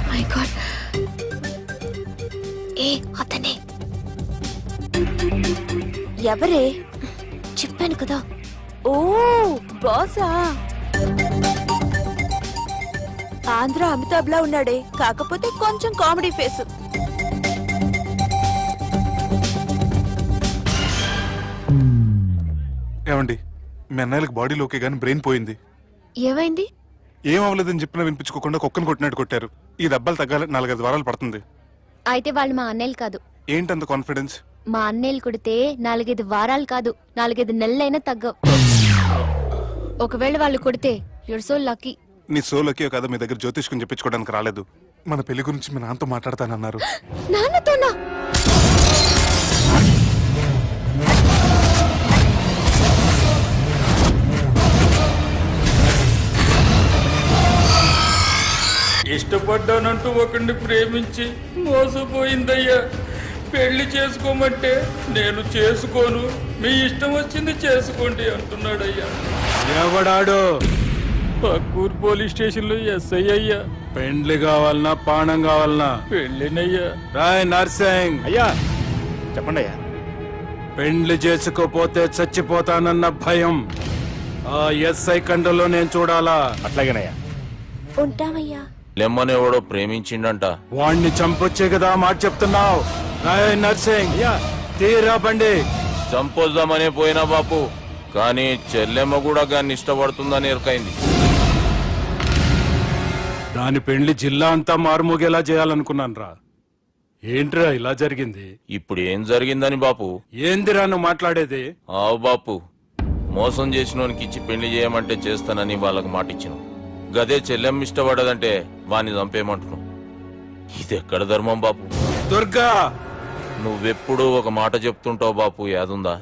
My God, ఏ అతనే. ఎవరే? చెప్పాను కదా. ఓ బాసా. ఆంధ్ర అమితాబ్ లా ఉన్నాడే, కాకపోతే కొంచెం కామెడీ ఫేస్. ఏమండి, మీ అన్నయ్యలకు బాడీలోకే గానీ బ్రెయిన్ పోయింది. ఏమైంది? ఏం అవ్వలేదని చెప్పినా వినిపించుకోకుండా కుక్కను కొట్టినట్టు కొట్టారు. ఈ దెబ్బలు తగ్గాలి 4-5 వారాలు పడుతుంది. అయితే వాళ్ళు మా అన్నయ్యలు కాదు. ఏంటంత కాన్ఫిడెన్స్? మా అన్నయ్యలు కొడితే 4-5 వారాలు కాదు, 4-5 నెలలైనా తగ్గవు. ఒకవేళ వాళ్ళు కొడితే యూర్ సో లక్కీ. నీ సోలోకే కదా మీ దగ్గర జ్యోతిష్కం చెప్పించుకోవడానికి రాలేదు. మన పెళ్లి గురించి మీ నాన్నతో మాట్లాడతానన్నారు. నాన్నతోనా? ఇష్టపడ్డానంటూ ఒకరిని ప్రేమించి మోసపోయిందయ్యా. పెళ్లి చేసుకోమంటే నేను చేసుకోను, మీ ఇష్టం వచ్చింది చేసుకోండి అంటున్నాడయ్యా. ఎవడాడు? పక్కూరు పోలీస్ స్టేషన్ లో ఎస్ఐ అయ్యా. పెండ్లి కావాలనా పానం కావాలనా? పెళ్ళినయ్యా. రాయ్ నర్సింగ్. అయ్యా చెప్పండి అయ్యా. పెండ్లి చేసుకోపోతే చచ్చిపోతానన్న భయం ఆ ఎస్ఐ కండలో నేను చూడాలా? అట్లాగేనయ్యా. ఉంటామయ్యా. లెమ్మన్ ఎవడో ప్రేమించిండంట. వాణ్ణి చంపొచ్చే కదా మాట చెప్తున్నావు. రాయ్ నర్సింగ్, తీరా బండి. చంపొద్దామనే పోయినా బాపు, కానీ చెల్లెమ్మ కూడా గాన్ని ఇష్టపడుతుందని ఎరకైంది. దాని పెండ్లి జిల్లా అంతా మారుమోగేలా చేయాలనుకున్నాను రా. ఏంట్రా ఇలా జరిగింది? ఇప్పుడు ఏం జరిగిందని బాపు? ఏందిరా నువ్వు మాట్లాడేది? ఆవు బాపు, మోసం చేసినోనికి ఇచ్చి పెళ్లి చేయమంటే చేస్తానని వాళ్ళకి మాటిచ్చిన. గదే చెల్లెమ్మ ఇష్టపడదంటే వాణ్ణి చంపేయమంటున్నావు. ఇదెక్కడ ధర్మం బాపు? దుర్గా, నువ్వెప్పుడూ ఒక మాట చెప్తుంటావు బాపు, యాదుందా?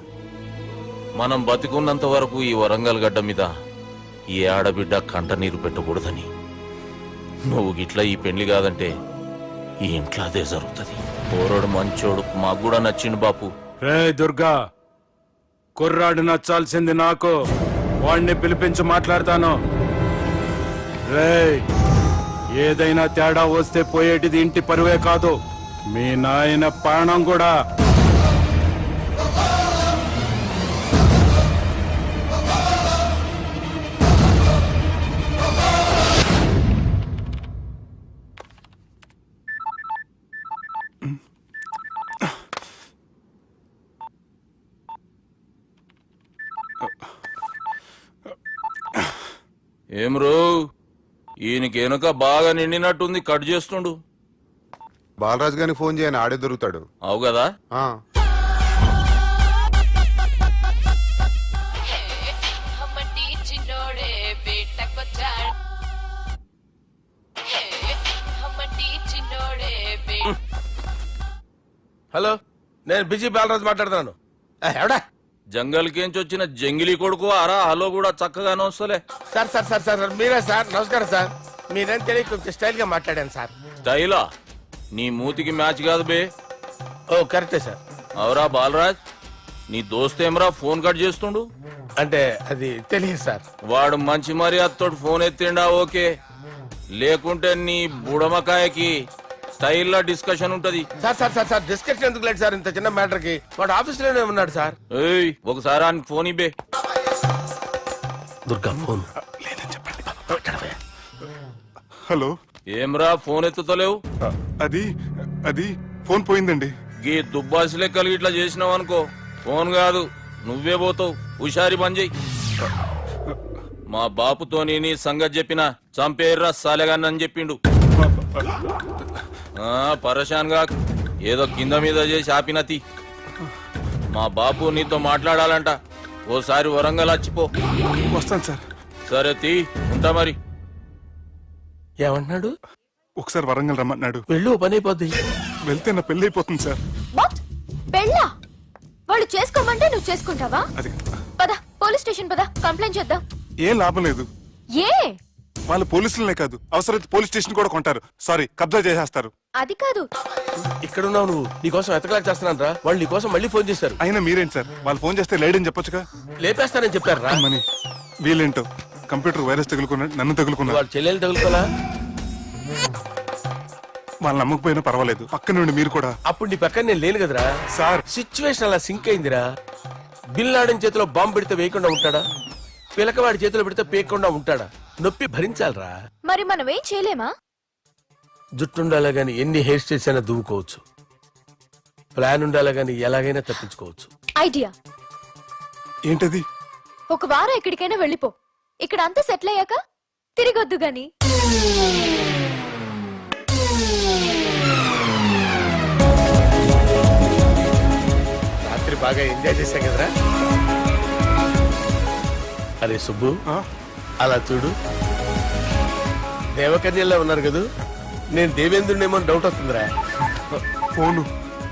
మనం బతికున్నంత వరకు ఈ వరంగల్ గడ్డ మీద ఈ ఆడబిడ్డ కంట నీరు పెట్టకూడదని. నువ్వు గిట్లా ఈ పెళ్లి కాదంటే ఈ ఇంట్లో అదే జరుగుతుంది. పోరోడు మంచోడు, మాకు కూడా నచ్చిండు బాపు. రే దుర్గా, కుర్రాడు నచ్చాల్సింది నాకు. వాణ్ణి పిలిపించి మాట్లాడతాను. రే, ఏదైనా తేడా వస్తే పోయేటిది ఇంటి పరువే కాదు, మీ నాయన ప్రాణం కూడా. ఏం రో, ఈయనకి వెనుక బాగా నిండినట్టుంది, కట్ చేస్తుండు. బాలరాజు గారికి ఫోన్ చేయని, ఆడే దొరుకుతాడు. అవు కదా. హలో, నేను బిజీ బాలరాజు మాట్లాడుతున్నాను. ఎవడా? జంగల్ కేంచి వచ్చిన జంగిలీ కొడుకు అరా. హలో కూడా చక్కగానే వస్తలే. సార్ సార్ సార్ సార్ మీరే సార్? నమస్కారం సార్. మీరేం తెలియక కొంచెం స్టైల్ గా మాట్లాడాను సార్. స్టైలా? నీ మూతికి మ్యాచ్ కాదు బే. ఓ కరెక్టే సార్. అవరా బాలరాజ్, నీ దోస్తేమరా ఫోన్ కట్ చేస్తుండు? అంటే అది తెలియదు సార్. వాడు మంచి మర్యాదతో ఫోన్ ఎత్తిండా ఓకే, లేకుంటే నీ బుడమకాయకి స్టైల్ డిస్కషన్ ఉంటది. Sir sir sir sir discussion ఎందుకు లేదు సార్? ఇంత చిన్న మ్యాటర్ కి వాడు ఆఫీస్ లోనే ఉన్నాడు సార్. ఏయ్, ఒకసారి ఆయనకి ఫోన్ ఇబ్బే. దుర్గా ఫోన్. హలో. ఏమ్రా ఫోన్ ఎత్తుతలేవు? అది ఫోన్ పోయిందండి. గీ దుబ్బాసి లెక్కలు ఇట్లా చేసినావు అనుకో, ఫోన్ కాదు నువ్వే పోతావు. హుషారి పని చెయ్యి. మా బాపుతోని నీ సంగతి చెప్పినా చంపేర్రా సాలెగాన్ని అని చెప్పిండు. పరేషాన్ గా ఏదో కింద మీద చేసి ఆపినతి. మా బాపు నీతో మాట్లాడాలంట. ఓసారి వరంగల్ వచ్చిపో. వస్తాను సార్. సరే తీ, ఉంటా మరి. ఏమన్నాడు? ఒకసారి వరంగల్ రమ్మన్నాడు. వెళ్ళు, పని అయిపోద్ది. వెళ్తే నా పెళ్లి అయిపోతుంది సార్. వాట్? పెళ్ళా? వాళ్ళు చేసుకోమంటే నువ్వు చేసుకుంటావా? అది పద, పోలీస్ స్టేషన్ పద, కంప్లైంట్ చేద్దాం. ఏం లాభం లేదు. ఏ? వాళ్ళు పోలీసులనే కాదు, అవసరమైతే పోలీస్ స్టేషన్ కూడా కొంటారు. సారీ, కబ్జా చేసేస్తారు. అది కాదు. ఇక్కడ ఉన్నావు నువ్వు, నీకోసం ఎతకలేక చేస్తున్నాను రా. వాళ్ళు నీకోసం మళ్ళీ ఫోన్ చేశారు. అయినా మీరేంటి సార్, వాళ్ళు ఫోన్ చేస్తే లేడని చెప్పొచ్చుగా. లేపేస్తానని చెప్పారు రా. మనీ వీళ్ళేంటో కంప్యూటర్ వైరస్ తగులుకున్నాడు, నన్ను తగులుకున్నాడు. వాళ్ళ చెల్లెలు తగులుకోలా? వాళ్ళు నమ్మకపోయినా పర్వాలేదు, పక్క నుండి మీరు కూడా. అప్పుడు నీ పక్కన నేను లేను కదరా సార్ సిచ్యువేషన్ అలా సింక్ అయిందిరా. బిల్ లాడెన్ చేతిలో బాంబు పెడితే వేయకుండా ఉంటాడా? పిలకవాడి చేతిలో పెడితే పేయకుండా ఉంటాడా? నొప్పి భరించాలరా. మరి మనం ఏం చేయలేమా? జుట్టుండాలా గాని ఎన్ని హెయిర్ స్టైల్స్ అయినా దువ్వుకోవచ్చు. ప్లాన్ ఉండాలా గాని ఎలాగైనా తప్పించుకోవచ్చు. ఐడియా. ఏంటది? ఒక వారం ఎక్కడికైనా వెళ్ళిపో. ఇక్కడ అంతా సెటిల్ అయ్యాక తిరిగొద్దు గాని. రాత్రి బాగా ఎంజాయ్ చేశా కదరా. అరే సుబ్బు, ఆ? అలా చూడు, దేవకన్యల్లో ఉన్నారు కదూ. నేను దేవేంద్రునేమో డౌట్ వస్తుందిరా. ఫోను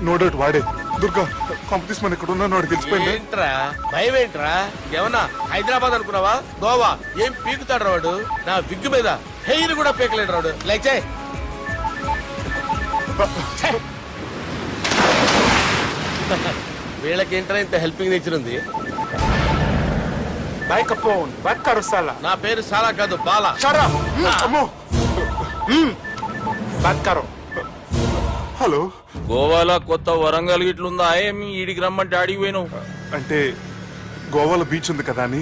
నో డౌట్ వాడే. దుర్గా కాంపిటీస్ మన ఇక్కడ ఉన్నాను వాడు తెలిసిపోయింది. ఏంట్రా భయం ఏంట్రా? ఏమన్నా హైదరాబాద్ అనుకున్నావా? గోవా ఏం పీకుతాడు రాడు. నా విగ్గు మీద హెయిర్ కూడా పీకలేడు రాడు. లైక్ చేయి. వీళ్ళకేంట్రా ఇంత హెల్పింగ్ నేచర్ ఉంది. నా పేరు సాలా కాదు, బాలా. అమ్మో. హలో, గోవాలో కొత్త వరంగల్ గిట్లుందా? ఏమి ఈడికి రమ్మంటే అడిగి పోయినావు? అంటే గోవాలో బీచ్ ఉంది కదా అని.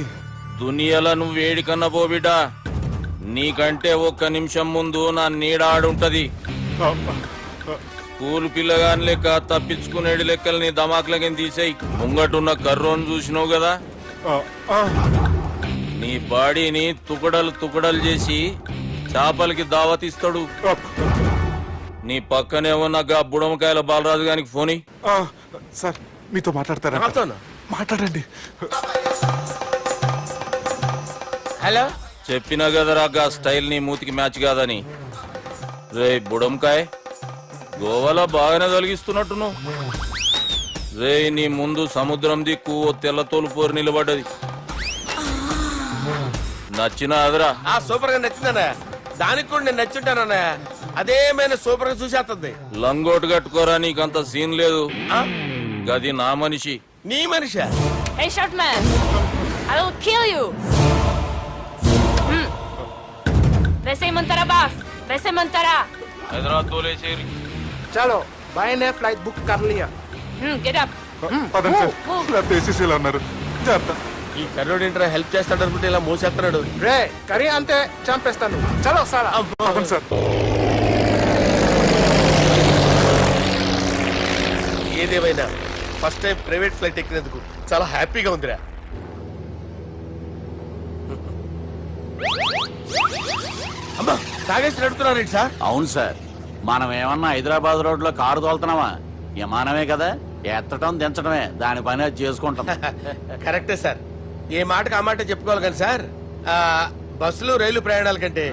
దునియాలో నువ్వు వేడికన్నా పో బిడ్డ. నీకంటే ఒక్క నిమిషం ముందు నా నీడ ఆడుంటది. స్కూల్ పిల్లగాని లెక్క తప్పించుకునేడు లెక్కలు నీ దమాకులకి తీసేయి. ముంగటున్న కర్రోని చూసినావు కదా, నీ బాడీని తుకడలు తుకడలు చేసి చేపలకి దావతిస్తాడు. నీ పక్కనే ఉన్న బుడమకాయల బాలరాజు గారికి ఫోన్. సార్ మీతో మాట్లాడతారా? నాతోనా? మాట్లాడండి. హలో, చెప్పినా కదరా గా స్టైల్ నీ మూతికి మ్యాచ్ కాదని. రే బుడంకాయ్, గోవాలో బాగానే తొలగిస్తున్నట్టు నువ్వు. రే నీ ముందు సముద్రం దిక్కు ఓ తెల్ల తోలుపోరు నిలబడ్డది. నచ్చిన అదరా? సూపర్ గా నచ్చిందన్నా. దానికి కూడా నేను నచ్చుంటానన్నా. అదేమైనా సూపర్ గా చూసేస్తుంది. లంగోటు కట్టుకోరా, నీకంత సీన్ లేదు. గది నా మనిషి. నీ Manisha? Hey short man, I will kill you. वैसे ही मंतरा बास, वैसे मंतरा. హైదరాబాద్ తోలేసేరి. चलो भाई ने फ्लाइट बुक कर लिया. Get up. పదండి సార్, లేకపోతే ఏసీసీలో ఉన్నారు. జాగ్రత్త. ఈ కర్రోడు ఏంట్రా హెల్ప్ చేస్తాడు అనుకుంటే ఇలా మోసేస్తున్నాడు. రే కరీ అంతే చంపేస్తాను. చలో సారా. పదండి సార్. ఏదేమైనా ఫస్ట్ టైం ప్రైవేట్ ఫ్లైట్ ఎక్కినందుకు చాలా హ్యాపీగా ఉందిరా. అమ్మా, తాగేసి నడుపుతున్నారేంటి సార్? అవును సార్, మనం ఏమన్నా హైదరాబాద్ రోడ్ లో కారు తోలుతున్నామా? విమానమే కదా, ఎత్తడం దించడమే దాని పని అది చేసుకుంటాం. కరెక్టే సార్. ఏ మాటకు ఆ మాట చెప్పుకోవాలి కానీ సార్, బస్సులు రైలు ప్రయాణాల కంటే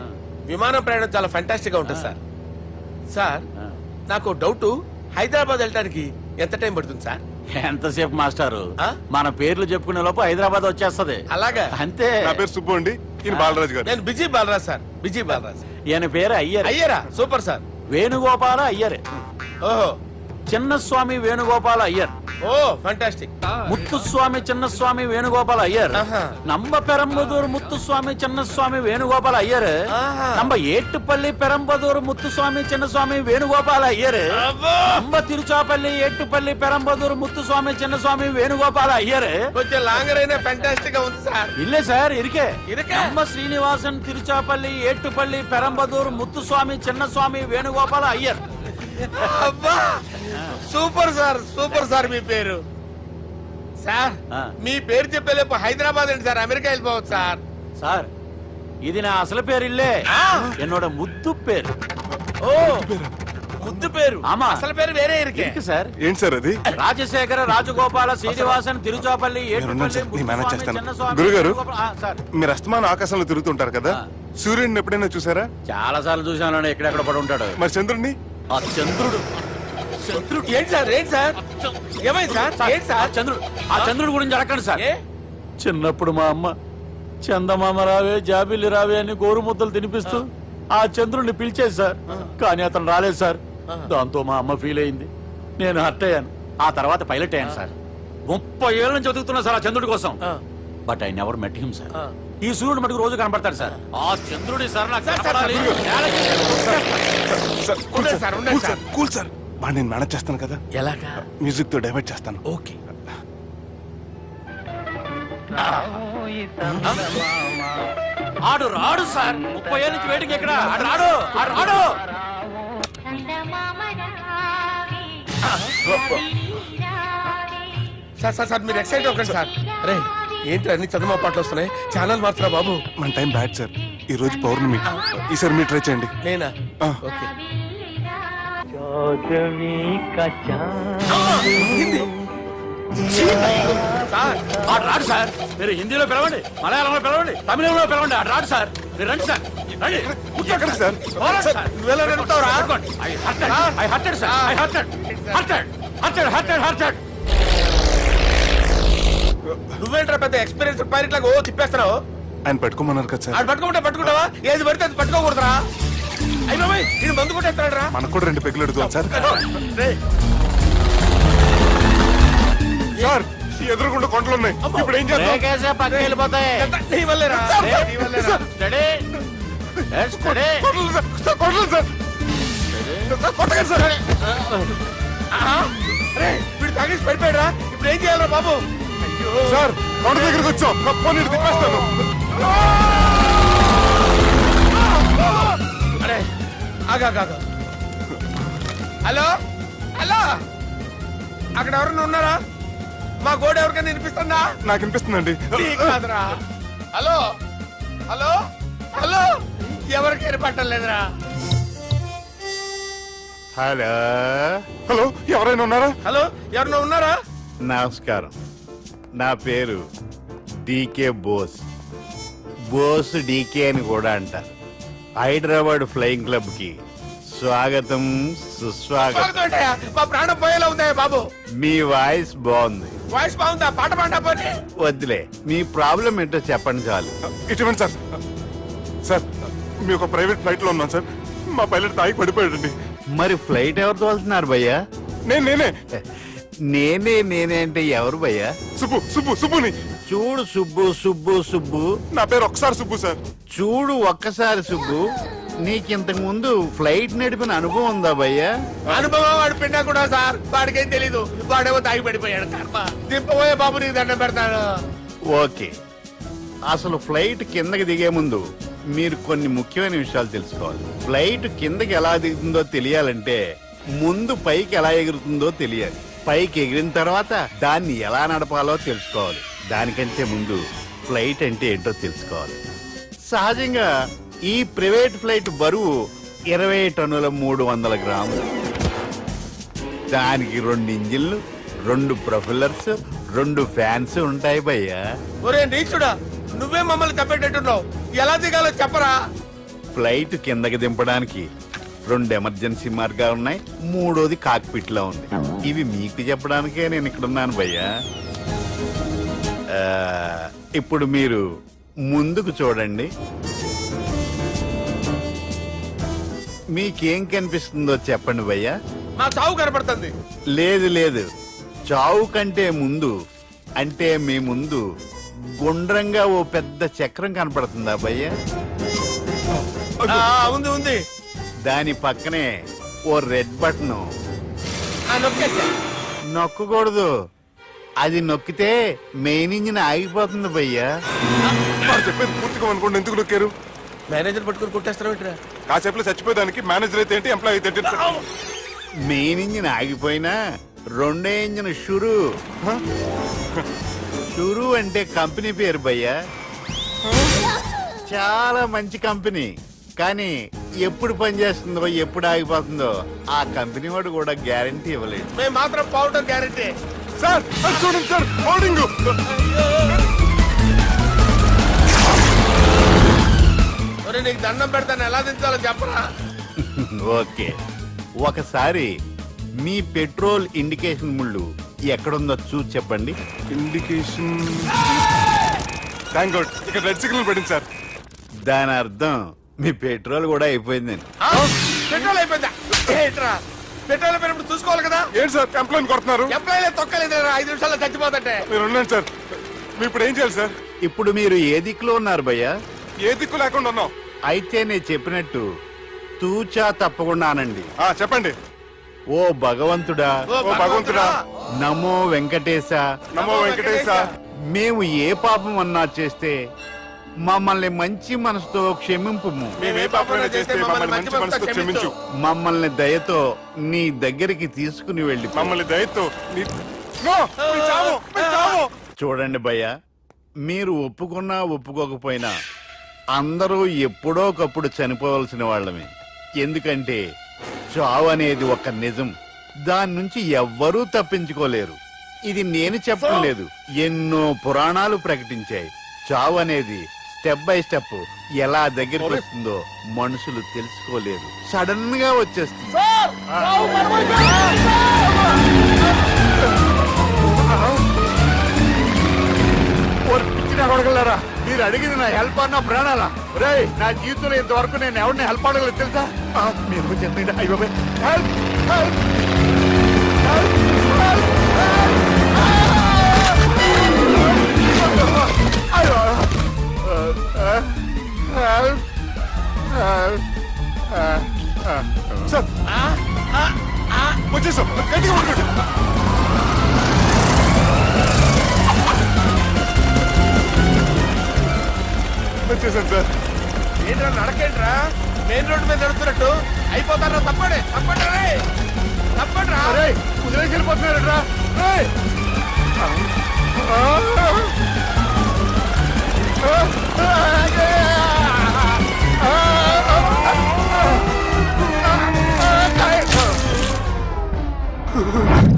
విమానం ప్రయాణం చాలా ఫెంటాస్టిక్ గా ఉంటుంది సార్. సార్ నాకు డౌట్, హైదరాబాద్ వెళ్ళడానికి ఎంత టైం పడుతుంది సార్? ఎంతసేపు మాస్టారు, మన పేర్లు చెప్పుకునే లోపు హైదరాబాద్ వచ్చేస్తది. అలాగా? అంతే. నా పేరు సుబ్బు అండి, ఈయన బాలరాజు గారు. నేను BG Balaraj sir. BG Balaraj. ఈయన పేరు అయ్యర్. అయ్యరా? Super sir. వేణుగోపాల అయ్యర్. ఓహో, చిన్నస్వామి వేణుగోపాల అయ్యర్. ఓ ఫంటాస్టిక్. ముత్తుస్వామి చిన్నస్వామి వేణుగోపాల అయ్యర్. நம்ம பெரம்பதூர் முத்துசுவாமி சின்னசுவாமி வேணுகோபால ஐயர். நம்ம ஏட்டுப்பள்ளி பெரம்பதூர் முத்துசுவாமி சின்னசுவாமி வேணுகோபால ஐயர். நம்ம திருச்சாப்பள்ளி ஏட்டுப்பள்ளி பெரம்பதூர் முத்துசுவாமி சின்னசுவாமி வேணுகோபால ஐயர். కొంచెం లాంగర్ అయినా ఫంటాస్టిక్ గా ఉంది సార్. இல்ல சார் இருக்கே. நம்ம ஸ்ரீனிவாசன் திருச்சாப்பள்ளி ஏட்டுப்பள்ளி பெரம்பதூர் முத்துசுவாமி சின்னசுவாమి వేణుగోపాల అయ్యర్. అబ్బా, సూపర్ సార్, సూపర్ సార్. మీ పేరు సార్, మీ పేరు చెప్పేలేపు హైదరాబాద్ అండి సార్, అమెరికా వెళ్ళిపోవచ్చు సార్. సార్ ఇది నా అసలు పేరు ఇల్లే, என்னோட ముద్దు పేరు. ఓ ముద్దు పేరు? ఆమా, అసలు పేరు వేరే ఇరుకే సార్. ఏంటి సార్ అది? రాజశేఖర రాజగోపాల శ్రీనివాసన్ తిరుచాపల్లి మేనేజ్ చేస్తాను. గురుగారు, మీరు అస్తమానం ఆకాశంలో తిరుగుతుంటారు కదా, సూర్యుడిని ఎప్పుడైనా చూసారా? చాలా సార్లు చూసాను, ఎక్కడెక్కడ పడి ఉంటాడు. మరి చంద్రుడిని? ఆ చంద్రుడు. ఏంటి సార్? ఏంటి సార్? ఏమైంది సార్? ఏంటి సార్? చంద్రుడు. ఆ చంద్రుడు గురించి అడగండి సార్. చిన్నప్పుడు మా అమ్మ చందమామ రావే జాబిల్లి రావే అని గోరు ముద్దలు తినిపిస్తూ ఆ చంద్రుడిని పిలిచేది సార్, కానీ అతను రాలేదు సార్. దాంతో మా అమ్మ ఫీల్ అయింది, నేను హర్ట్ అయ్యాను. ఆ తర్వాత పైలట్ అయ్యాను సార్. 30 ఏళ్ళ నుంచి చదువుతున్నా సార్ ఆ చంద్రుడి కోసం. But I never met him sir. ఈ సూర్యుడు మటుకు రోజు కనపడతాడు సార్. ఆ చంద్రుడి సార్ నాకు కనపడాలి. కూల్ సార్ బాగా నేను మేనేజ్ చేస్తాను కదా. ఎలాగా? మ్యూజిక్ తో డైవర్ట్ చేస్తాను. ఓకే. ఆడు రాడు సార్. 30 ఏళ్ళ నుంచి వెయిటింగ్ ఎక్కడ? ఆడు రాడు. ఆడు రాడు. సార్ సార్ సార్ మీరు ఎక్సైట్ అవ్వకండి సార్. అరే ఏంటి అన్ని చదువు పాటలు వస్తున్నాయి, ఛానల్ మార్చరా బాబు. మన టైం బ్యాడ్ సార్, ఈ రోజు పౌర్ణమి. ఈసారి మీరు ట్రై చేయండి. నేనా? ఆ. ఓకే. సార్ ఆడు రాడు సార్. మీరు హిందీలో పిలవండి, మలయాళంలో పిలవండి, తమిళంలో పిలవండి. ఆడు రాడు సార్. మీరు రండి సార్. రండి. ఎక్కడ సార్? పోరాడు సార్. నువ్వెలా నడుపుతావురా? I hurted, sir. I hurted. నువ్వేంట్రా పెద్ద ఎక్స్పీరియన్స్ పైరెట్ లాగా ఓ తిప్పేస్తున్నావు? ఆయన పెట్టుకోమన్నారు కదా సార్. ఆడు పట్టుకుంటే పట్టుకుంటావా? ఏది పడితే అది పట్టుకోకూడదురా. అయ్యి బాబాయ్ ఇది మందు కొట్టేస్తాడు రా. మనకు కూడా 2 పెగ్గులు అడుగుతాం సార్. సార్ ఎదురుకుండా కొండలు ఉన్నాయి, ఇప్పుడు ఏం చేద్దాం? పక్కకి వెళ్ళిపోతాయి. నీ వల్లేరా. Steady. Yes, steady. కొట్టలేదు సార్. కొట్టలేదు సార్. వీడు తాగేసి పడిపోయాడు రా. ఇప్పుడు ఏం చేయాలరా బాబు? సార్ కొండ దగ్గరికి వచ్చాం, పోనీ తిప్పేస్తాను. అరే ఆగా. హలో హలో, అక్కడ ఎవరన్నా ఉన్నారా? మా గోడ ఎవరికైనా వినిపిస్తుందా? నాకు వినిపిస్తుందండి. నీకు కాదురా. హలో హలో హలో, ఎవరికి వినపట్టలేదురా. హలో హలో ఎవరైనా ఉన్నారా? హలో ఎవరన్నా ఉన్నారా? నమస్కారం, నా పేరు డీకే బోస్. బోస్ డీకే అని కూడా అంటారు. హైదరాబాద్ ఫ్లయింగ్ క్లబ్ కి స్వాగతం సుస్వాగతం. ఏంటయ్యా, మా ప్రాణం పోయేలా ఉందా బాబు? మీ వాయిస్ బాగుంది. వాయిస్ బాగుందా? పాట పాడా పోనీ. వద్దులే, మీ ప్రాబ్లం ఏంటో చెప్పండి చాలు. ఇటువంటి సార్, సార్ మీ ఒక ప్రైవేట్ ఫ్లైట్ లో ఉన్నాం సార్. మా పైలట్ తాగి పడిపోయాడండి. మరి ఫ్లైట్ ఎవరు తోలుతున్నారు భయ్యా? నేనే నేనే అంటే ఎవరు భయ్యా? సుబ్బుని. చూడు సుబ్బు, నా పేరు ఒకసారి సుబ్బు సార్. చూడు ఒక్కసారి సుబ్బు, నీకింతకు ముందు ఫ్లైట్ నడిపిన అనుభవం ఉందా భయ్యా? అనుభవం వాడు పిండా కూడా సార్. వాడికేం తెలీదు, వాడేమో తాగి పడిపోయాడు. కర్మ. దింపబోయే బాబు నీకు దండం పెడతాడు. ఓకే, అసలు ఫ్లైట్ కిందకి దిగే ముందు మీరు కొన్ని ముఖ్యమైన విషయాలు తెలుసుకోవాలి. ఫ్లైట్ కిందకి ఎలా దిగుతుందో తెలియాలంటే ముందు పైకి ఎలా ఎగురుతుందో తెలియాలి. పైకి ఎగిరిన తర్వాత దాన్ని ఎలా నడపాలో తెలుసుకోవాలి. దానికంటే ముందు ఫ్లైట్ అంటే ఏంటో తెలుసుకోవాలి. సహజంగా ఈ ప్రైవేట్ ఫ్లైట్ బరువు 20 టన్నుల 300 గ్రాములు. దానికి 2 ఇంజిన్లు, 2 ప్రొపెల్లర్స్, 2 ఫ్యాన్స్ ఉంటాయి భయ్యా. ఒరే నీచుడా, నువ్వే మమ్మల్ని తప్పేటట్టున్నావు. ఎలా దిగాలో చెప్పరా? ఫ్లైట్ కిందకి దింపడానికి 2 ఎమర్జెన్సీ మార్గాలు ఉన్నాయి, 3వది కాక్పిట్ లో ఉంది. ఇవి మీకు చెప్పడానికే నేను ఇక్కడ ఉన్నాను భయ్యా. ఇప్పుడు మీరు ముందుకు చూడండి. మీకేం కనిపిస్తుందో చెప్పండి భయ్యా. మా చావు కనపడుతుంది. లేదు, చావు కంటే ముందు అంటే మీ ముందు గుండ్రంగా ఓ పెద్ద చక్రం కనపడుతుందా భయ్యా? ఉంది. దాని పక్కనే ఓ రెడ్ బటన్. నొక్కకూడదు, అది నొక్కితే మెయిన్ ఇంజిన్ ఆగిపోతుంది భయ్యా. చెప్పేది పూర్తిగా అనుకోండి. ఎందుకు నొక్కారు? మేనేజర్ పట్టుకుని కుట్టేస్తారా? కాసేపులో చచ్చిపోయేదానికి మేనేజర్ అయితే ఏంటి, ఎంప్లాయ్ అయితే ఏంటి? మెయిన్ ఇంజిన్ ఆగిపోయినా 2వ ఇంజిన్ షురు. షురు అంటే కంపెనీ పేరు భయ్యా. చాలా మంచి కంపెనీ, కానీ ఎప్పుడు పనిచేస్తుందో ఎప్పుడు ఆగిపోతుందో ఆ కంపెనీ వాడు కూడా గ్యారంటీ ఇవ్వలేదు. మేము మాత్రం పౌడర్ గ్యారంటీ. సార్ చూడండి సార్, హోర్డింగ్. నీకు దండం పెడతాను, ఎలా దించాలో చెప్పరా? ఓకే, ఒకసారి మీ పెట్రోల్ ఇండికేషన్ ముళ్ళు ఎక్కడుందో చూసి చెప్పండి. ఇండికేషన్. థ్యాంక్ గాడ్, ఇక్కడ రెడ్ సిగ్నల్ పడింది సార్. దాని అర్థం మీ పెట్రోల్ కూడా అయిపోయిందండి. పెట్రోల్ అయిపోయిందా? పెట్రోల్ అయిపోయినప్పుడు చూసుకోవాలి కదా. ఏంటి సార్ కంప్లైంట్ కొడుతున్నారు? ఎంప్లాయీలే తొక్కలేదు. 5 నిమిషాల్లో చచ్చిపోతుంటే మీరు ఉండండి సార్. మీరు ఇప్పుడు ఏం చేయాలి సార్? ఇప్పుడు మీరు ఏ దిక్కులో ఉన్నారు భయ్యా? ఏ దిక్కు లేకుండా ఉన్నాం. అయితే నేను చెప్పినట్టు తూచా తప్పకుండా అనండి. చెప్పండి. ఓ భగవంతుడా, ఓ భగవంతుడా, నమో వెంకటేశ, నమో వెంకటేశ. మేము ఏ పాపం అన్నా చేస్తే మమ్మల్ని మంచి మనసుతో క్షమింపు. మేమే పాపమైనా చేస్తే మమ్మల్ని మంచి మనసుతో క్షమించు. మమ్మల్ని దయతో నీ దగ్గరికి తీసుకుని వెళ్ళి మమ్మల్ని దయతో చూడండి భయ్య, మీరు ఒప్పుకున్నా ఒప్పుకోకపోయినా అందరూ ఎప్పుడో ఒకప్పుడు చనిపోవలసిన వాళ్ళమే. ఎందుకంటే చావు అనేది ఒక నిజం, దాని నుంచి ఎవ్వరూ తప్పించుకోలేరు. ఇది నేను చెప్పడం లేదు, ఎన్నో పురాణాలు ప్రకటించాయి. చావు అనేది స్టెప్ బై స్టెప్ ఎలా దగ్గరికి వస్తుందో మనుషులు తెలుసుకోలేరు, సడన్ గా వచ్చేస్తుంది. మీరు అడిగింది నా హెల్ప్ అన్న ప్రాణాలా? రే, నా జీవితంలో ఇంతవరకు నేను ఎవరిని హెల్ప్ అడగలేదు తెలుసా? మీరు చెప్పండి. అయ్యో హెల్ప్ హెల్ప్ సార్ వచ్చేసాం. గట్టిగా పట్టుకోండి. వచ్చేసాను సార్. ఏంట్రా నడకేంట్రా? మెయిన్ రోడ్డు మీద నడుస్తున్నట్టు అయిపోతారా? తప్పండి తప్పండి తప్పండి రా. వదిలేసి వెళ్ళిపోతున్నారా?